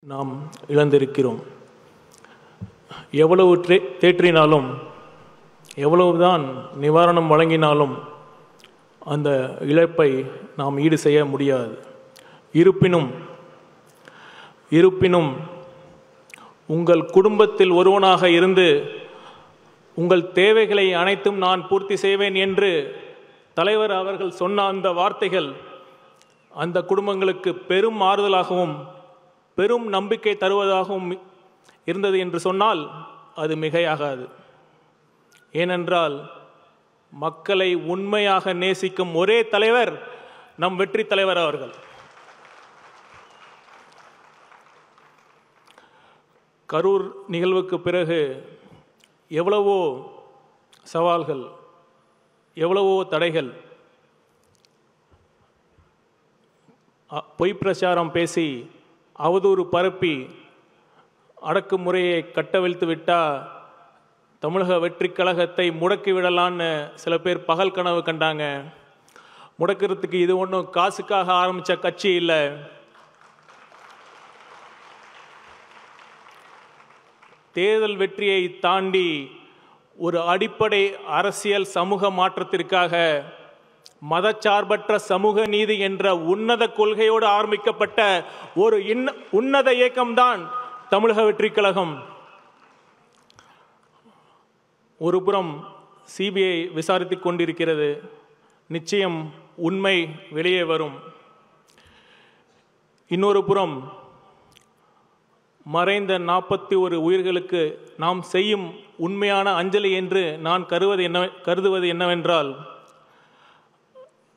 நாம் இழந்திருக்கிறோம். எவ்வளவு தேற்றினாலும் எவ்வளவுதான் நிவாரணம் வழங்கினாலும் அந்த இழப்பை நாம் ஈடு செய்ய முடியாது. இருப்பினும் உங்கள் குடும்பத்தில் ஒருவனாக இருந்து உங்கள் தேவைகளை அனைத்தும் நான் பூர்த்தி செய்வேன் என்று தலைவர் அவர்கள் சொன்ன அந்த வார்த்தைகள் அந்த குடும்பங்களுக்கு பெரும் ஆறுதலாகவும் பெரும் நம்பிக்கை தருவதாகவும் இருந்தது என்று சொன்னால் அது மிகையாகாது. ஏனென்றால் மக்களை உண்மையாக நேசிக்கும் ஒரே தலைவர் நம் வெற்றி தலைவர் அவர்கள். கரூர் நிகழ்வுக்கு பிறகு எவ்வளவோ சவால்கள், எவ்வளவோ தடைகள், பொய் பிரச்சாரம் பேசி அவதூறு பரப்பி அடக்குமுறையை கட்டவிழ்த்து விட்டால் தமிழக வெற்றி கழகத்தை முடக்கிவிடலான்னு சில பேர் பகல் கனவு கண்டாங்க. முடக்கிறதுக்கு இது ஒன்றும் காசுக்காக ஆரம்பித்த கட்சி இல்லை. தேர்தல் வெற்றியை தாண்டி ஒரு அடிப்படை அரசியல் சமூக மாற்றத்திற்காக மதச்சார்பற்ற சமூக நீதி என்ற உன்னத கொள்கையோடு ஆரம்பிக்கப்பட்ட ஒரு உன்னத இயக்கம்தான் தமிழக வெற்றி கழகம். ஒரு புறம் சிபிஐ விசாரித்துக் கொண்டிருக்கிறது. நிச்சயம் உண்மை வெளியே வரும். இன்னொரு புறம் மறைந்த 41 உயிர்களுக்கு நாம் செய்யும் உண்மையான அஞ்சலி என்று நான் கருதுவது என்னவென்றால்,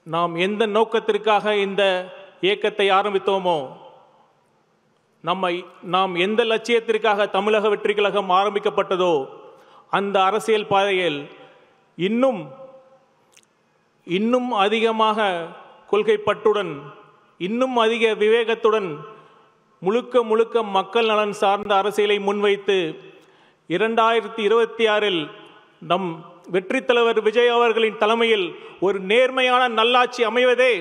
நாம் எந்த நோக்கத்திற்காக இந்த இயக்கத்தை ஆரம்பித்தோமோ, நாம் எந்த லட்சியத்திற்காக தமிழக வெற்றி கழகம் ஆரம்பிக்கப்பட்டதோ அந்த அரசியல் பாதையில் இன்னும் அதிகமாக கொள்கைப்பற்றுடன், இன்னும் அதிக விவேகத்துடன் முழுக்க மக்கள் நலன் சார்ந்த அரசியலை முன்வைத்து 2026 நம் வெற்றி தலைவர் விஜய் அவர்களின் தலைமையில் ஒரு நேர்மையான நல்லாட்சி அமைவதே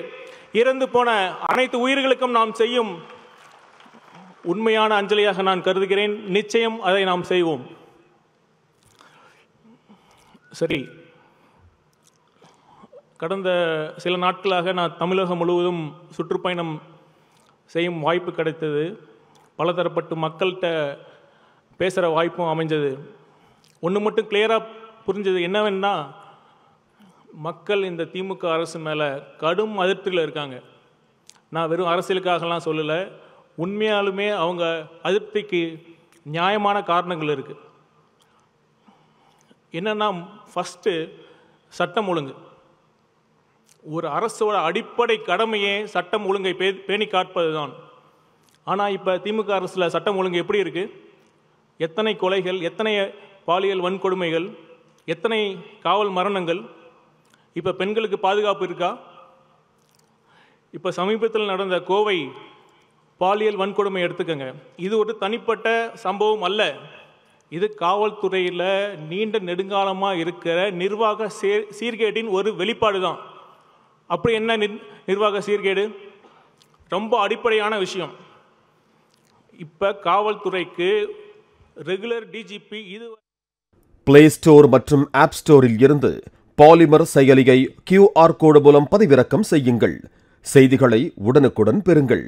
இறந்து போன அனைத்து உயிர்களுக்கும் நாம் செய்யும் உண்மையான அஞ்சலியாக நான் கருதுகிறேன். நிச்சயம் அதை நாம் செய்வோம். சரி, கடந்த சில நாட்களாக நான் தமிழகம் முழுவதும் சுற்றுப்பயணம் செய்யும் வாய்ப்பு கிடைத்தது. பலதரப்பட்டு மக்கள்கிட்ட பேசுகிற வாய்ப்பும் அமைஞ்சது. ஒன்று மட்டும் கிளியராக புரிஞ்சது என்னவென்னா, மக்கள் இந்த திமுக அரசு மேலே கடும் அதிருப்தியில் இருக்காங்க. நான் வெறும் அரசியலுக்காகலாம் சொல்லலை, உண்மையாலுமே அவங்க அதிருப்திக்கு நியாயமான காரணங்கள் இருக்குது. என்னென்னா, ஃபஸ்ட்டு சட்டம் ஒழுங்கு. ஒரு அரசோட அடிப்படை கடமையே சட்டம் ஒழுங்கை பேணி காப்பது தான். ஆனால் இப்போ திமுக அரசில் சட்டம் ஒழுங்கு எப்படி இருக்குது? எத்தனை கொலைகள், எத்தனை பாலியல் வன்கொடுமைகள், எத்தனை காவல் மரணங்கள். இப்போ பெண்களுக்கு பாதுகாப்பு இருக்கா? இப்போ சமீபத்தில் நடந்த கோவை பாலியல் வன்கொடுமை எடுத்துக்கங்க. இது ஒரு தனிப்பட்ட சம்பவம் அல்ல. இது காவல்துறையில் நீண்ட நெடுங்காலமாக இருக்கிற நிர்வாக சீர்கேட்டின் ஒரு வெளிப்பாடு தான். அப்படி என்ன நிர்வாக சீர்கேடு? ரொம்ப அடிப்படையான விஷயம். இப்போ காவல்துறைக்கு ரெகுலர் டிஜிபி இது பிளே ஸ்டோர் மற்றும் ஆப் ஸ்டோரில் இருந்து பாலிமர் செயலியை QR கோடு மூலம் பதிவிறக்கம் செய்யுங்கள். செய்திகளை உடனுக்குடன் பெறுங்கள்.